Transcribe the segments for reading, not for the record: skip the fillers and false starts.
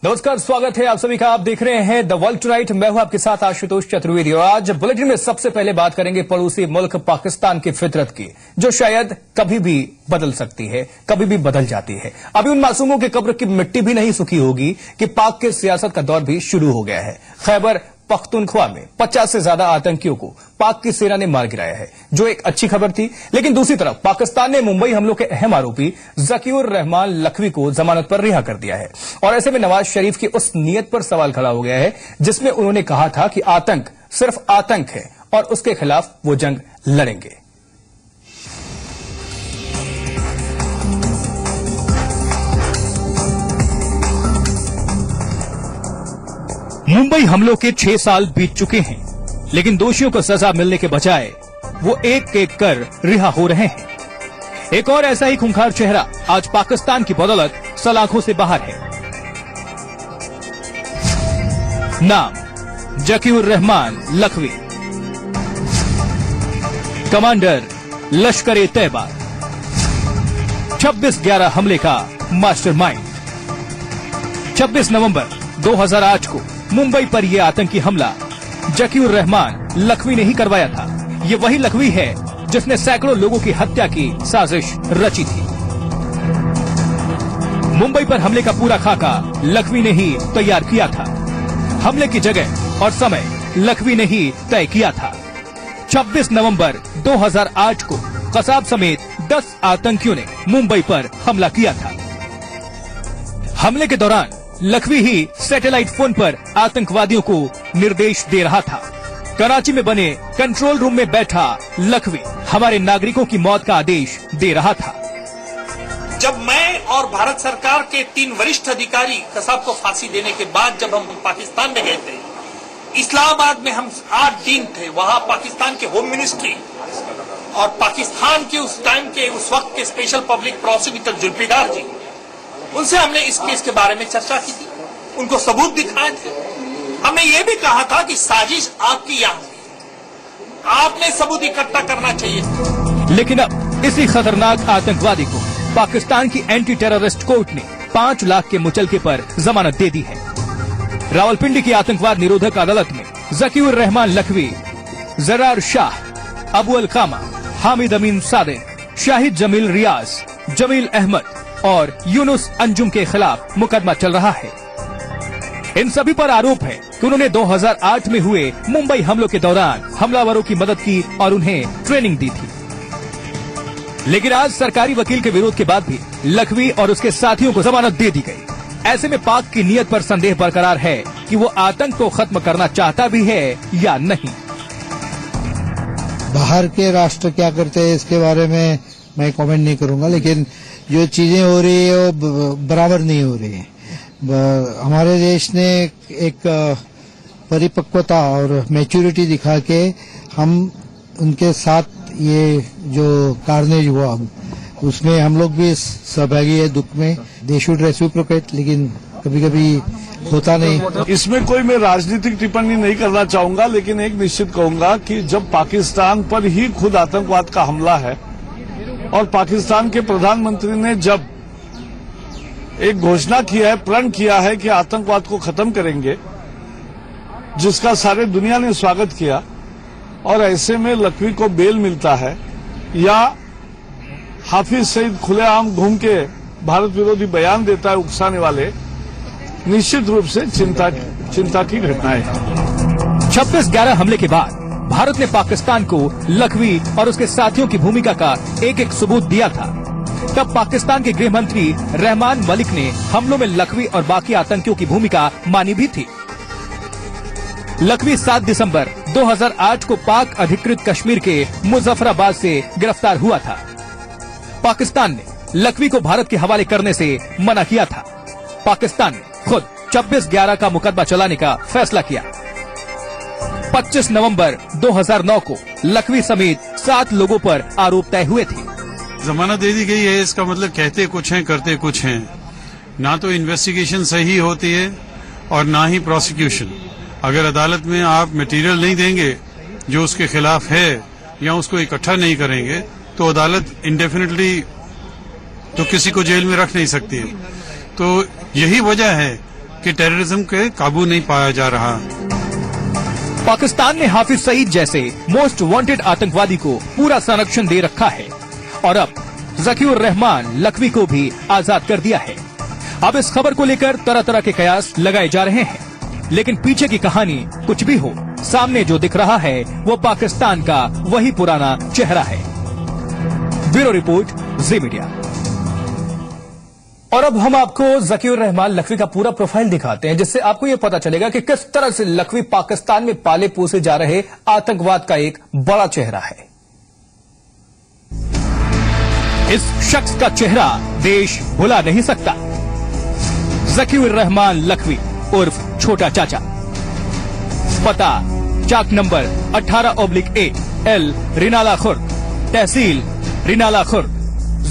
नमस्कार, स्वागत है आप सभी का। आप देख रहे हैं द वर्ल्ड टुनाइट। मैं हूं आपके साथ आशुतोष चतुर्वेदी। आज बुलेटिन में सबसे पहले बात करेंगे पड़ोसी मुल्क पाकिस्तान की फितरत की, जो शायद कभी भी बदल सकती है, कभी भी बदल जाती है। अभी उन मासूमों के कब्र की मिट्टी भी नहीं सूखी होगी कि पाक के सियासत का दौर भी शुरू हो गया है। खैबर पख्तूनख्वा में 50 से ज्यादा आतंकियों को पाक की सेना ने मार गिराया है, जो एक अच्छी खबर थी। लेकिन दूसरी तरफ पाकिस्तान ने मुंबई हमलों के अहम आरोपी ज़कीउर रहमान लखवी को जमानत पर रिहा कर दिया है। और ऐसे में नवाज शरीफ की उस नीयत पर सवाल खड़ा हो गया है जिसमें उन्होंने कहा था कि आतंक सिर्फ आतंक है और उसके खिलाफ वो जंग लड़ेंगे। मुंबई हमलों के 6 साल बीत चुके हैं, लेकिन दोषियों को सजा मिलने के बजाय वो एक एक कर रिहा हो रहे हैं। एक और ऐसा ही खूंखार चेहरा आज पाकिस्तान की बदौलत सलाखों से बाहर है। नाम ज़कीउर रहमान लखवी, कमांडर लश्कर तैयबा, 26/11 हमले का मास्टरमाइंड। 26 नवंबर 2008 को मुंबई पर यह आतंकी हमला ज़कीउर रहमान लखवी ने ही करवाया था। ये वही लखवी है जिसने सैकड़ों लोगों की हत्या की साजिश रची थी। मुंबई पर हमले का पूरा खाका लखवी ने ही तैयार किया था। हमले की जगह और समय लखवी ने ही तय किया था। 26 नवंबर 2008 को कसाब समेत 10 आतंकियों ने मुंबई पर हमला किया था। हमले के दौरान लखवी ही सैटेलाइट फोन पर आतंकवादियों को निर्देश दे रहा था। कराची में बने कंट्रोल रूम में बैठा लखवी हमारे नागरिकों की मौत का आदेश दे रहा था। जब मैं और भारत सरकार के 3 वरिष्ठ अधिकारी कसाब को फांसी देने के बाद जब हम पाकिस्तान में गए थे, इस्लामाबाद में हम 8 दिन थे। वहां पाकिस्तान के होम मिनिस्ट्री और पाकिस्तान के उस टाइम के उस वक्त के स्पेशल पब्लिक प्रोसिक्यूटर जुल्फिकार जी, उनसे हमने इस केस के बारे में चर्चा की थी, उनको सबूत दिखाए थे। हमने ये भी कहा था कि साजिश आपकी यहाँ हुई, आपने सबूत इकट्ठा करना चाहिए। लेकिन अब इसी खतरनाक आतंकवादी को पाकिस्तान की एंटी टेररिस्ट कोर्ट ने 5 लाख के मुचलके पर जमानत दे दी है। रावलपिंडी की आतंकवाद निरोधक अदालत में ज़कीउर रहमान लखवी, जरार शाह, अबू अल कामा, हामिद अमीन सादिक, शाहिद जमील रियाज, जमील अहमद और यूनुस अंजुम के खिलाफ मुकदमा चल रहा है। इन सभी पर आरोप है कि उन्होंने 2008 में हुए मुंबई हमलों के दौरान हमलावरों की मदद की और उन्हें ट्रेनिंग दी थी। लेकिन आज सरकारी वकील के विरोध के बाद भी लखवी और उसके साथियों को जमानत दे दी गई। ऐसे में पाक की नीयत पर संदेह बरकरार है कि वो आतंक को खत्म करना चाहता भी है या नहीं। बाहर के राष्ट्र क्या करते हैं इसके बारे में मैं कमेंट नहीं करूंगा, लेकिन जो चीजें हो रही है वो बराबर नहीं हो रही है। हमारे देश ने एक परिपक्वता और मैच्योरिटी दिखा के हम उनके साथ ये जो कार्नेज हुआ उसमें हम लोग भी सहभागी है दुख में। दे शुड रेसिप्रोकेट, लेकिन कभी कभी होता नहीं। इसमें कोई मैं राजनीतिक टिप्पणी नहीं करना चाहूंगा, लेकिन एक निश्चित कहूंगा कि जब पाकिस्तान पर ही खुद आतंकवाद का हमला है और पाकिस्तान के प्रधानमंत्री ने जब एक घोषणा किया है, प्रण किया है कि आतंकवाद को खत्म करेंगे, जिसका सारे दुनिया ने स्वागत किया, और ऐसे में लखवी को बेल मिलता है या हाफिज सईद खुलेआम घूम के भारत विरोधी बयान देता है उकसाने वाले, निश्चित रूप से चिंता की घटनाएं हैं। 26/11 हमले के बाद भारत ने पाकिस्तान को लखवी और उसके साथियों की भूमिका का एक एक सबूत दिया था। तब पाकिस्तान के गृह मंत्री रहमान मलिक ने हमलों में लखवी और बाकी आतंकियों की भूमिका मानी भी थी। लखवी 7 दिसंबर 2008 को पाक अधिकृत कश्मीर के मुजफ्फराबाद से गिरफ्तार हुआ था। पाकिस्तान ने लखवी को भारत के हवाले करने से मना किया था। पाकिस्तान ने खुद 26/11 का मुकदमा चलाने का फैसला किया। 25 नवंबर 2009 को लखवी समेत 7 लोगों पर आरोप तय हुए थे। जमानत दे दी गई है, इसका मतलब कहते कुछ हैं करते कुछ हैं। ना तो इन्वेस्टिगेशन सही होती है और ना ही प्रोसिक्यूशन। अगर अदालत में आप मटेरियल नहीं देंगे जो उसके खिलाफ है या उसको इकट्ठा नहीं करेंगे तो अदालत इंडेफिनिटली तो किसी को जेल में रख नहीं सकती है। तो यही वजह है कि टेररिज्म के काबू नहीं पाया जा रहा। पाकिस्तान ने हाफिज सईद जैसे मोस्ट वांटेड आतंकवादी को पूरा संरक्षण दे रखा है और अब जकीउर रहमान लखवी को भी आजाद कर दिया है। अब इस खबर को लेकर तरह तरह के कयास लगाए जा रहे हैं, लेकिन पीछे की कहानी कुछ भी हो, सामने जो दिख रहा है वो पाकिस्तान का वही पुराना चेहरा है। ब्यूरो रिपोर्ट, जी मीडिया। और अब हम आपको जकीउर रहमान लखवी का पूरा प्रोफाइल दिखाते हैं, जिससे आपको ये पता चलेगा कि किस तरह से लखवी पाकिस्तान में पाले पोसे जा रहे आतंकवाद का एक बड़ा चेहरा है। इस शख्स का चेहरा देश भुला नहीं सकता। जकीउर रहमान लखवी उर्फ छोटा चाचा, पता चाक नंबर 18/8 एल रिनाला खुर्द, तहसील रिनाला खुर्द,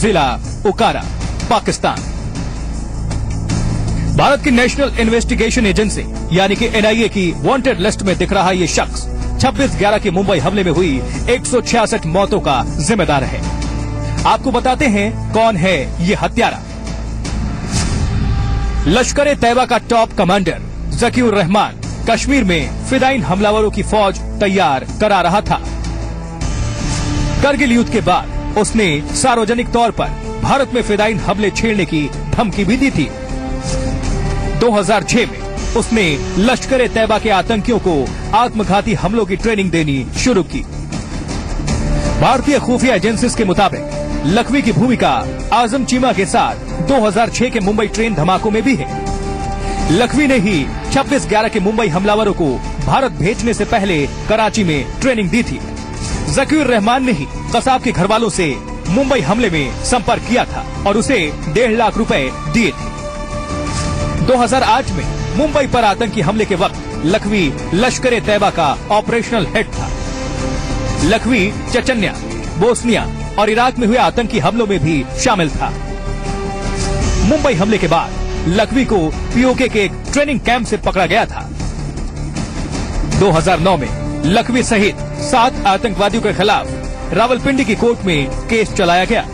जिला उकारा, पाकिस्तान। भारत की नेशनल इन्वेस्टिगेशन एजेंसी यानी कि एनआईए की वांटेड लिस्ट में दिख रहा ये शख्स 26/11 के मुंबई हमले में हुई 166 मौतों का जिम्मेदार है। आपको बताते हैं कौन है ये हत्यारा। लश्कर तैयबा का टॉप कमांडर जकीउर रहमान कश्मीर में फिदाइन हमलावरों की फौज तैयार करा रहा था। करगिल युद्ध के बाद उसने सार्वजनिक तौर पर भारत में फिदाइन हमले छेड़ने की धमकी भी दी थी। 2006 में उसने लश्कर तैयबा के आतंकियों को आत्मघाती हमलों की ट्रेनिंग देनी शुरू की। भारतीय खुफिया एजेंसीज के मुताबिक लखवी की भूमिका आजम चीमा के साथ 2006 के मुंबई ट्रेन धमाकों में भी है। लखवी ने ही 26/11 के मुंबई हमलावरों को भारत भेजने से पहले कराची में ट्रेनिंग दी थी। जकीउर रहमान ने ही कसाब के घरवालों से मुंबई हमले में संपर्क किया था और उसे 1.5 लाख रुपए दिए थे। 2008 में मुंबई पर आतंकी हमले के वक्त लखवी लश्कर तैयबा का ऑपरेशनल हेड था। लखवी चचन्या, बोस्निया और इराक में हुए आतंकी हमलों में भी शामिल था। मुंबई हमले के बाद लखवी को पीओके के एक ट्रेनिंग कैंप से पकड़ा गया था। 2009 में लखवी सहित 7 आतंकवादियों के खिलाफ रावलपिंडी की कोर्ट में केस चलाया गया।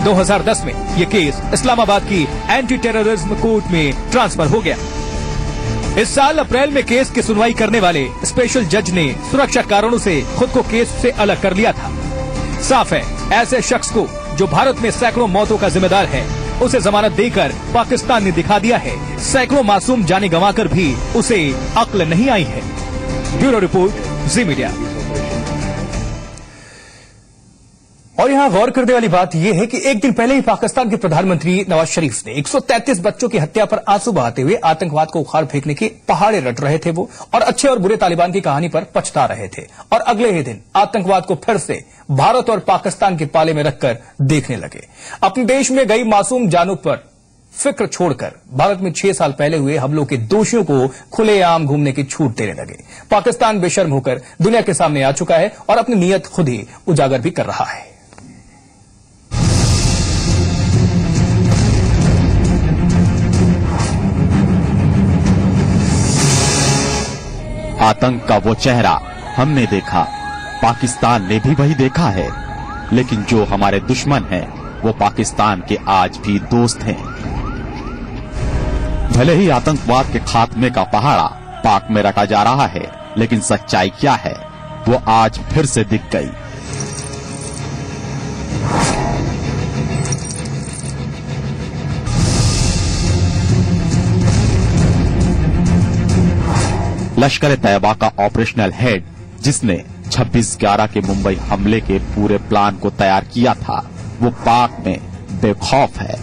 2010 में ये केस इस्लामाबाद की एंटी टेररिज्म कोर्ट में ट्रांसफर हो गया। इस साल अप्रैल में केस की सुनवाई करने वाले स्पेशल जज ने सुरक्षा कारणों से खुद को केस से अलग कर लिया था। साफ है, ऐसे शख्स को जो भारत में सैकड़ों मौतों का जिम्मेदार है, उसे जमानत देकर पाकिस्तान ने दिखा दिया है सैकड़ों मासूम जाने गंवाकर भी उसे अक्ल नहीं आई है। ब्यूरो रिपोर्ट, जी मीडिया। और यहाँ गौर करने वाली बात यह है कि एक दिन पहले ही पाकिस्तान के प्रधानमंत्री नवाज शरीफ ने 133 बच्चों की हत्या पर आंसू बहाते हुए आतंकवाद को उखाड़ फेंकने के पहाड़े रट रहे थे वो, और अच्छे और बुरे तालिबान की कहानी पर पछता रहे थे। और अगले ही दिन आतंकवाद को फिर से भारत और पाकिस्तान के पाले में रखकर देखने लगे। अपने देश में गई मासूम जानों पर फिक्र छोड़कर भारत में 6 साल पहले हुए हमलों के दोषियों को खुलेआम घूमने की छूट देने लगे। पाकिस्तान बेशर्म होकर दुनिया के सामने आ चुका है और अपनी नीयत खुद ही उजागर भी कर रहा है। आतंक का वो चेहरा हमने देखा, पाकिस्तान ने भी वही देखा है, लेकिन जो हमारे दुश्मन हैं, वो पाकिस्तान के आज भी दोस्त हैं। भले ही आतंकवाद के खात्मे का पहाड़ा पाक में रटा जा रहा है, लेकिन सच्चाई क्या है वो आज फिर से दिख गई। लश्कर तैयबा का ऑपरेशनल हेड, जिसने 26/11 के मुंबई हमले के पूरे प्लान को तैयार किया था, वो पाक में बेखौफ है।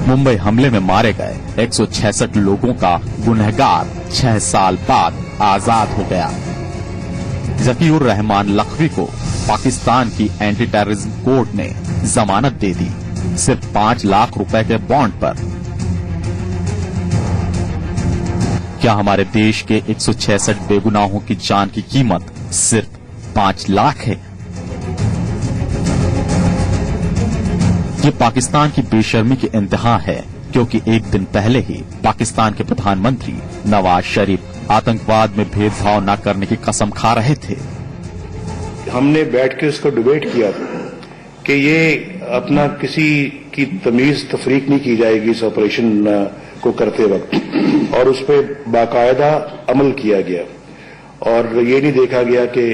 मुंबई हमले में मारे गए 166 लोगों का गुनहगार 6 साल बाद आजाद हो गया। जकीउर रहमान लखवी को पाकिस्तान की एंटी टेररिज्म कोर्ट ने जमानत दे दी, सिर्फ 5 लाख रुपए के बॉन्ड पर। क्या हमारे देश के 166 बेगुनाहों की जान की कीमत सिर्फ 5 लाख है? ये पाकिस्तान की बेशर्मी की इंतहा है, क्योंकि एक दिन पहले ही पाकिस्तान के प्रधानमंत्री नवाज शरीफ आतंकवाद में भेदभाव न करने की कसम खा रहे थे। हमने बैठ के उसको डिबेट किया था कि ये अपना किसी की तमीज तफरीक नहीं की जाएगी इस ऑपरेशन को करते वक्त, और उस पर बाकायदा अमल किया गया और ये नहीं देखा गया कि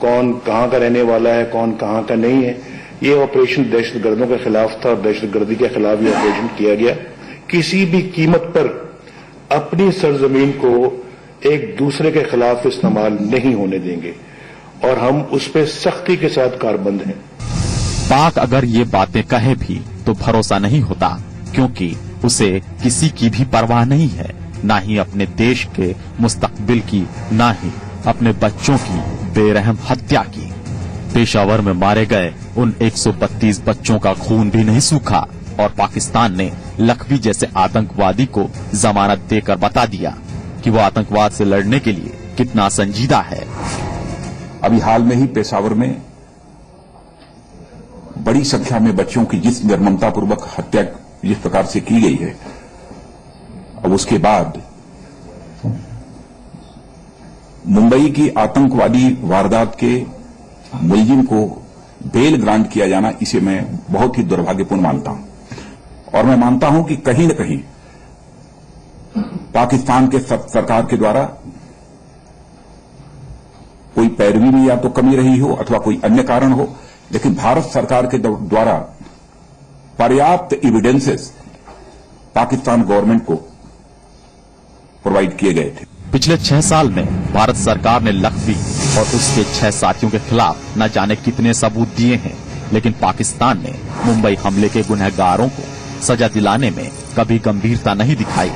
कौन कहाँ का रहने वाला है, कौन कहाँ का नहीं है। ये ऑपरेशन दहशतगर्दों के खिलाफ था और दहशतगर्दी के खिलाफ ये ऑपरेशन किया गया। किसी भी कीमत पर अपनी सरजमीन को एक दूसरे के खिलाफ इस्तेमाल नहीं होने देंगे और हम उस पर सख्ती के साथ कारबंद हैं। पाक अगर ये बातें कहे भी तो भरोसा नहीं होता, क्योंकि उसे किसी की भी परवाह नहीं है, न ही अपने देश के मुस्तकबिल की, न ही अपने बच्चों की बेरहम हत्या की। पेशावर में मारे गए उन 132 बच्चों का खून भी नहीं सूखा और पाकिस्तान ने लखवी जैसे आतंकवादी को जमानत देकर बता दिया कि वो आतंकवाद से लड़ने के लिए कितना संजीदा है। अभी हाल में ही पेशावर में बड़ी संख्या में बच्चों की जिस निर्ममतापूर्वक हत्या जिस प्रकार से की गई है, अब उसके बाद मुंबई की आतंकवादी वारदात के मुलजिम को बेल ग्रांट किया जाना, इसे मैं बहुत ही दुर्भाग्यपूर्ण मानता हूं और मैं मानता हूं कि कहीं न कहीं पाकिस्तान के सरकार के द्वारा कोई पैरवी में या तो कमी रही हो अथवा कोई अन्य कारण हो, लेकिन भारत सरकार के द्वारा पर्याप्त एविडेंसेस पाकिस्तान गवर्नमेंट को प्रोवाइड किए गए थे। पिछले 6 साल में भारत सरकार ने लखवी और उसके 6 साथियों के खिलाफ न जाने कितने सबूत दिए हैं, लेकिन पाकिस्तान ने मुंबई हमले के गुनहगारों को सजा दिलाने में कभी गंभीरता नहीं दिखाई।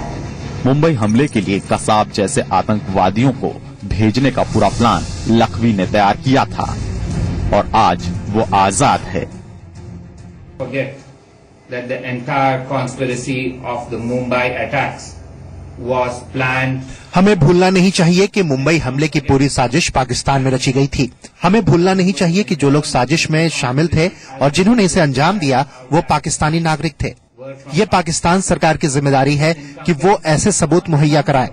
मुंबई हमले के लिए कसाब जैसे आतंकवादियों को भेजने का पूरा प्लान लखवी ने तैयार किया था और आज वो आजाद है। That the entire conspiracy of the Mumbai attacks was planned. हमें भूलना नहीं चाहिए कि मुंबई हमले की पूरी साजिश पाकिस्तान में रची गई थी। हमें भूलना नहीं चाहिए कि जो लोग साजिश में शामिल थे और जिन्होंने इसे अंजाम दिया वो पाकिस्तानी नागरिक थे। ये पाकिस्तान सरकार की जिम्मेदारी है कि वो ऐसे सबूत मुहैया कराए।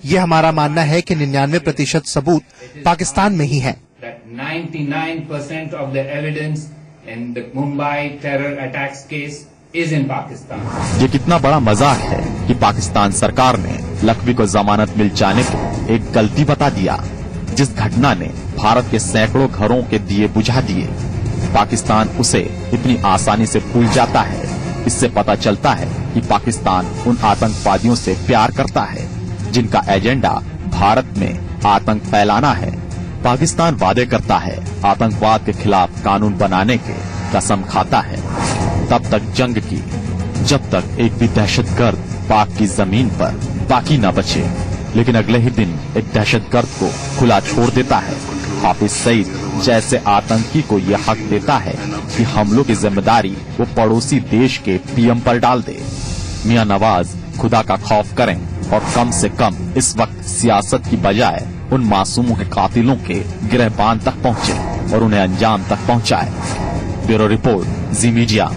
ये हमारा मानना है कि 99% सबूत पाकिस्तान में ही है। 99% of the evidence in the Mumbai terror attacks case is in Pakistan. ये कितना बड़ा मजाक है कि पाकिस्तान सरकार ने लखवी को जमानत मिल जाने को एक गलती बता दिया, जिस घटना ने भारत के सैकड़ों घरों के दिए बुझा दिए। पाकिस्तान उसे इतनी आसानी से भूल जाता है। इससे पता चलता है कि पाकिस्तान उन आतंकवादियों से प्यार करता है जिनका एजेंडा भारत में आतंक फैलाना है। पाकिस्तान वादे करता है, आतंकवाद के खिलाफ कानून बनाने के कसम खाता है, तब तक जंग की जब तक एक भी दहशतगर्द पाक की जमीन पर बाकी न बचे। लेकिन अगले ही दिन एक दहशतगर्द को खुला छोड़ देता है। हाफिज सईद जैसे आतंकी को यह हक देता है कि हमलों की जिम्मेदारी वो पड़ोसी देश के पीएम पर डाल दे। मियां नवाज खुदा का खौफ करें और कम से कम इस वक्त सियासत की बजाय उन मासूमों के कातिलों के गिरहबान तक पहुंचे और उन्हें अंजाम तक पहुंचाए। ब्यूरो रिपोर्ट, जी मीडिया।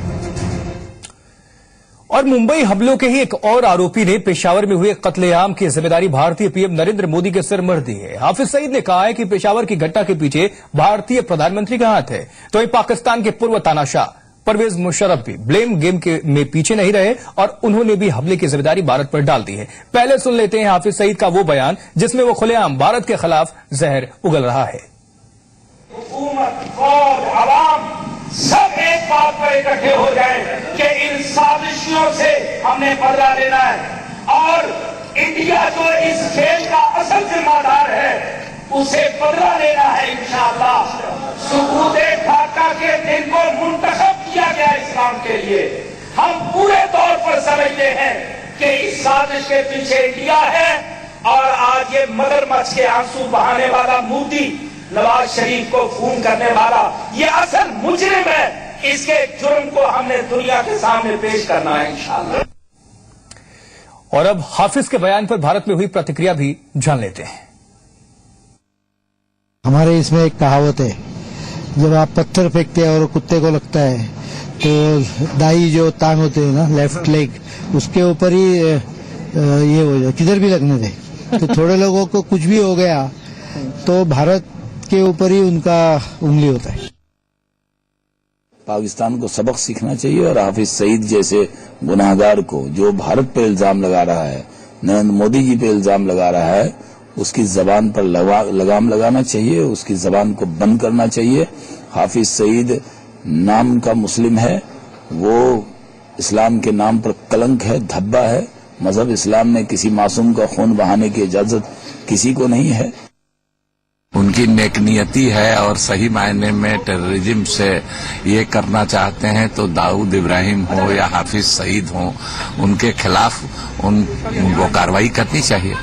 और मुंबई हमलों के ही एक और आरोपी ने पेशावर में हुए कत्लेआम की जिम्मेदारी भारतीय पीएम नरेंद्र मोदी के सिर मढ़ दी है। हाफिज सईद ने कहा है कि पेशावर की घटना के पीछे भारतीय प्रधानमंत्री का हाथ है। तो वहीं पाकिस्तान के पूर्व तानाशाह परवेज मुशर्रफ भी ब्लेम गेम में पीछे नहीं रहे और उन्होंने भी हमले की जिम्मेदारी भारत पर डाल दी है। पहले सुन लेते हैं हाफिज सईद का वो बयान जिसमें वो खुलेआम भारत के खिलाफ जहर उगल रहा है। हुकूमत, फौज, आवाम सब एक बात पर इकट्ठे हो जाए कि इन साजिशों से हमने बदला लेना है और इंडिया जो इस खेल का असल जिम्मेदार है उसे बदला लेना है। इंशाअल्लाह सुकूते ढाका के दिन को मुंतखब किया गया इस्लाम के लिए। हम पूरे तौर पर समझते हैं कि इस साजिश के पीछे इंडिया है और आज ये मगरमच्छ के आंसू बहाने वाला मोदी, नवाज शरीफ को खून करने वाला ये असल मुजरिम है। इसके जुर्म को हमने दुनिया के सामने पेश करना है इंशाअल्लाह। और अब हाफिज के बयान पर भारत में हुई प्रतिक्रिया भी जान लेते हैं। हमारे इसमें एक कहावत है, जब आप पत्थर फेंकते हैं और कुत्ते को लगता है तो दाई जो टांग होते हैं ना, लेफ्ट लेग, उसके ऊपर ही ये हो जाए, किधर भी लगने दे। तो थोड़े लोगों को कुछ भी हो गया तो भारत के ऊपर ही उनका उंगली होता है। पाकिस्तान को सबक सीखना चाहिए और हाफिज सईद जैसे गुनाहगार को, जो भारत पे इल्जाम लगा रहा है, नरेंद्र मोदी जी पे इल्जाम लगा रहा है, उसकी जबान पर लगाम लगाना चाहिए, उसकी जबान को बंद करना चाहिए। हाफिज सईद नाम का मुस्लिम है, वो इस्लाम के नाम पर कलंक है, धब्बा है। मजहब इस्लाम में किसी मासूम का खून बहाने की इजाजत किसी को नहीं है। उनकी नेकनियती है और सही मायने में टेररिज्म से ये करना चाहते हैं तो दाऊद इब्राहिम हो या हाफिज सईद हो, उनके खिलाफ उनको कार्रवाई करनी चाहिए।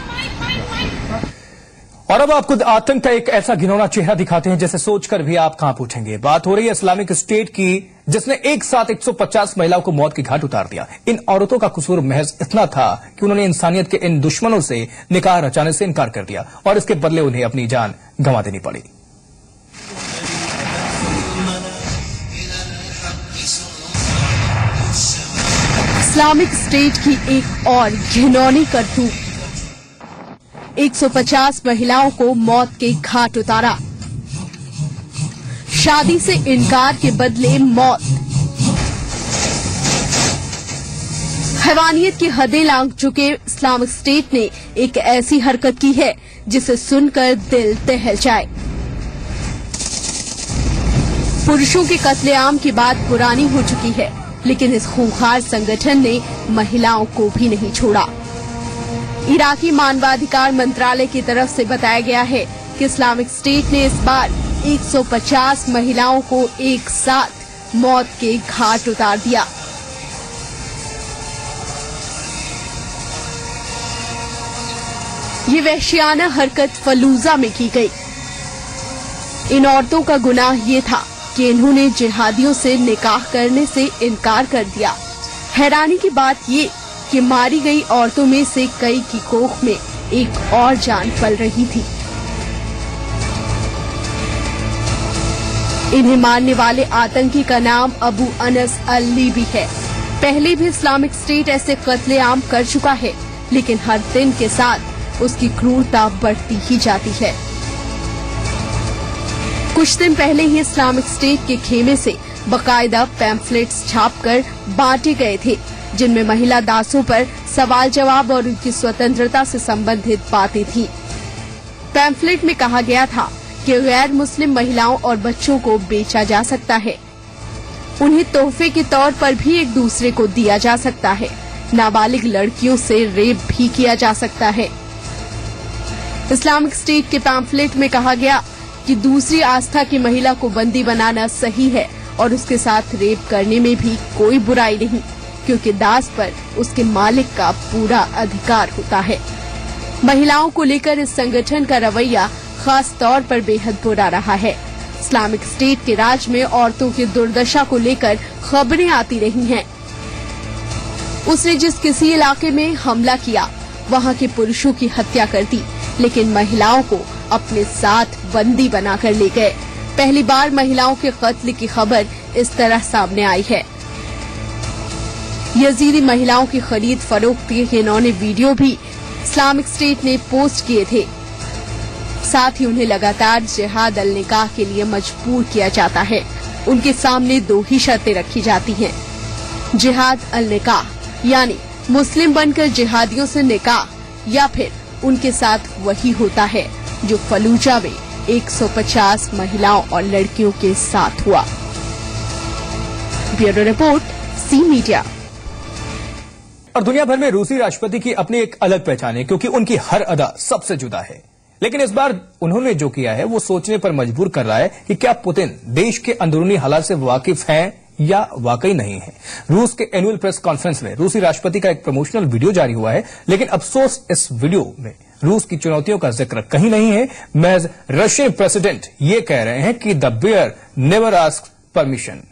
और अब आपको आतंक का एक ऐसा घिनौना चेहरा दिखाते हैं जैसे सोचकर भी आप कांप उठेंगे। बात हो रही है इस्लामिक स्टेट की, जिसने एक साथ 150 महिलाओं को मौत के घाट उतार दिया। इन औरतों का कसूर महज इतना था कि उन्होंने इंसानियत के इन दुश्मनों से निकाह रचाने से इनकार कर दिया और इसके बदले उन्हें अपनी जान गंवा देनी पड़ी। इस्लामिक स्टेट की एक और घिनौनी करतूत, 150 महिलाओं को मौत के घाट उतारा। शादी से इनकार के बदले मौत। हैवानियत की हदें लांघ चुके इस्लामिक स्टेट ने एक ऐसी हरकत की है जिसे सुनकर दिल दहल जाए। पुरुषों के कत्लेआम की बात पुरानी हो चुकी है, लेकिन इस खूंखार संगठन ने महिलाओं को भी नहीं छोड़ा। इराकी मानवाधिकार मंत्रालय की तरफ से बताया गया है कि इस्लामिक स्टेट ने इस बार 150 महिलाओं को एक साथ मौत के घाट उतार दिया। ये वहशियाना हरकत फलूजा में की गई। इन औरतों का गुनाह ये था कि इन्होंने जिहादियों से निकाह करने से इनकार कर दिया। हैरानी की बात ये कि मारी गई औरतों में से कई की कोख में एक और जान पल रही थी। इन्हें मारने वाले आतंकी का नाम अबू अनस अल-लीबी है। पहले भी इस्लामिक स्टेट ऐसे कत्लेआम कर चुका है, लेकिन हर दिन के साथ उसकी क्रूरता बढ़ती ही जाती है। कुछ दिन पहले ही इस्लामिक स्टेट के खेमे से बाकायदा पैम्फलेट्स छापकर बांटे गए थे, जिनमें महिला दासों पर सवाल जवाब और उनकी स्वतंत्रता से संबंधित बातें थी। पैम्फलेट में कहा गया था कि गैर मुस्लिम महिलाओं और बच्चों को बेचा जा सकता है, उन्हें तोहफे के तौर पर भी एक दूसरे को दिया जा सकता है, नाबालिग लड़कियों से रेप भी किया जा सकता है। इस्लामिक स्टेट के पैम्फलेट में कहा गया कि दूसरी आस्था की महिला को बंदी बनाना सही है और उसके साथ रेप करने में भी कोई बुराई नहीं, क्योंकि दास पर उसके मालिक का पूरा अधिकार होता है। महिलाओं को लेकर इस संगठन का रवैया खास तौर पर बेहद बुरा रहा है। इस्लामिक स्टेट के राज में औरतों की दुर्दशा को लेकर खबरें आती रही हैं। उसने जिस किसी इलाके में हमला किया, वहां के पुरुषों की हत्या कर दी, लेकिन महिलाओं को अपने साथ बंदी बनाकर ले गए। पहली बार महिलाओं के कत्ल की खबर इस तरह सामने आई है। यजीदी महिलाओं की खरीद फरोख्त के घिनौने वीडियो भी इस्लामिक स्टेट ने पोस्ट किए थे। साथ ही उन्हें लगातार जिहाद अल निकाह के लिए मजबूर किया जाता है। उनके सामने दो ही शर्तें रखी जाती हैं। जिहाद अल निकाह यानी मुस्लिम बनकर जिहादियों से निकाह, या फिर उनके साथ वही होता है जो फलूजा में 150 महिलाओं और लड़कियों के साथ हुआ। Bureau report, C media. और दुनिया भर में रूसी राष्ट्रपति की अपनी एक अलग पहचान है, क्योंकि उनकी हर अदा सबसे जुदा है। लेकिन इस बार उन्होंने जो किया है वो सोचने पर मजबूर कर रहा है कि क्या पुतिन देश के अंदरूनी हालात से वाकिफ हैं या वाकई नहीं है। रूस के एनुअल प्रेस कॉन्फ्रेंस में रूसी राष्ट्रपति का एक प्रमोशनल वीडियो जारी हुआ है, लेकिन अफसोस इस वीडियो में रूस की चुनौतियों का जिक्र कहीं नहीं है। महज रशियन प्रेसिडेंट ये कह रहे हैं कि the bear never asked permission.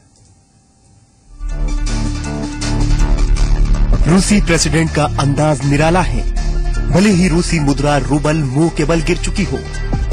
रूसी प्रेसिडेंट का अंदाज निराला है। भले ही रूसी मुद्रा रूबल मुंह के बल गिर चुकी हो,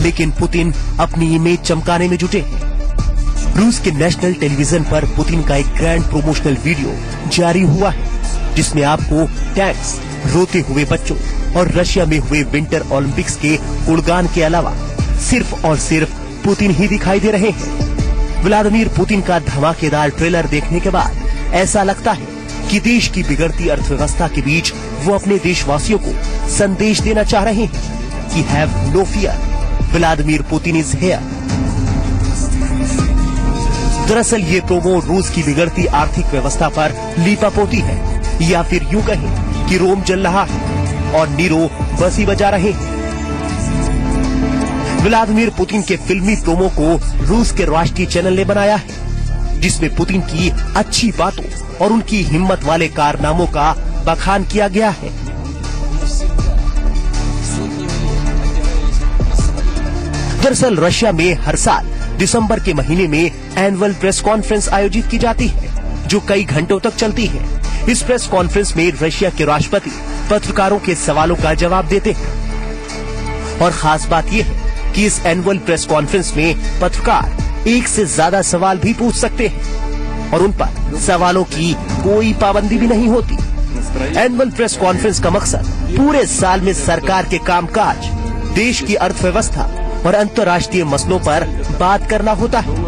लेकिन पुतिन अपनी इमेज चमकाने में जुटे हैं। रूस के नेशनल टेलीविजन पर पुतिन का एक ग्रैंड प्रोमोशनल वीडियो जारी हुआ है, जिसमें आपको टैंक्स, रोते हुए बच्चों और रशिया में हुए विंटर ओलंपिक्स के गुणगान के अलावा सिर्फ और सिर्फ पुतिन ही दिखाई दे रहे हैं। व्लादिमीर पुतिन का धमाकेदार ट्रेलर देखने के बाद ऐसा लगता है कि देश की बिगड़ती अर्थव्यवस्था के बीच वो अपने देशवासियों को संदेश देना चाह रहे हैं कि have no fear, Vladimir Putin is here. दरअसल ये प्रोमो रूस की बिगड़ती आर्थिक व्यवस्था पर लीपापोती है, या फिर यूं कहें कि रोम जल रहा है और नीरो बंसी बजा रहे हैं। व्लादिमीर पुतिन के फिल्मी प्रोमो को रूस के राष्ट्रीय चैनल ने बनाया है, जिसमें पुतिन की अच्छी बातों और उनकी हिम्मत वाले कारनामों का बखान किया गया है। दरअसल रशिया में हर साल दिसंबर के महीने में एनुअल प्रेस कॉन्फ्रेंस आयोजित की जाती है, जो कई घंटों तक चलती है। इस प्रेस कॉन्फ्रेंस में रशिया के राष्ट्रपति पत्रकारों के सवालों का जवाब देते हैं। और खास बात यह है कि इस एनुअल प्रेस कॉन्फ्रेंस में पत्रकार एक से ज्यादा सवाल भी पूछ सकते हैं और उन पर सवालों की कोई पाबंदी भी नहीं होती। एनुअल प्रेस कॉन्फ्रेंस का मकसद पूरे साल में सरकार के कामकाज, देश की अर्थव्यवस्था और अंतर्राष्ट्रीय मसलों पर बात करना होता है।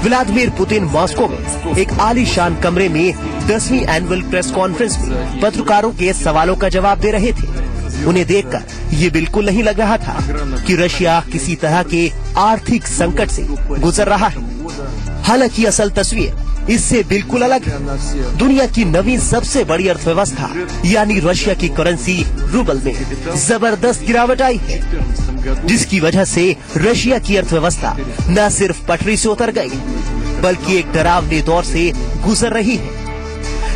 व्लादिमीर पुतिन मॉस्को में एक आलीशान कमरे में 10वीं एनुअल प्रेस कॉन्फ्रेंस में पत्रकारों के सवालों का जवाब दे रहे थे। उन्हें देखकर ये बिल्कुल नहीं लग रहा था कि रशिया किसी तरह के आर्थिक संकट से गुजर रहा है। हालांकि असल तस्वीर इससे बिल्कुल अलग है। दुनिया की नवीन सबसे बड़ी अर्थव्यवस्था यानी रशिया की करेंसी रूबल में जबरदस्त गिरावट आई है, जिसकी वजह से रशिया की अर्थव्यवस्था न सिर्फ पटरी से उतर गई बल्कि एक डरावने दौर से गुजर रही है।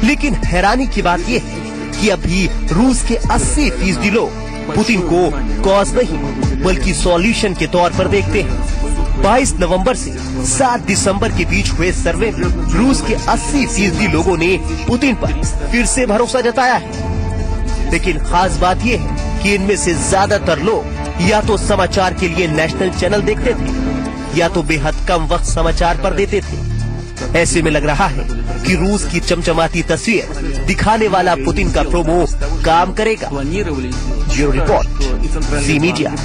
लेकिन हैरानी की बात यह है कि अभी रूस के 80% लोग पुतिन को कॉज नहीं बल्कि सॉल्यूशन के तौर पर देखते हैं। 22 नवंबर से 7 दिसंबर के बीच हुए सर्वे में रूस के 80% लोगों ने पुतिन पर फिर से भरोसा जताया है। लेकिन खास बात यह है कि इनमें से ज्यादातर लोग या तो समाचार के लिए नेशनल चैनल देखते थे या तो बेहद कम वक्त समाचार पर देते थे। ऐसे में लग रहा है कि रूस की चमचमाती तस्वीर दिखाने वाला पुतिन का प्रोमो काम करेगा। ब्यूरो रिपोर्ट, ज़ी मीडिया।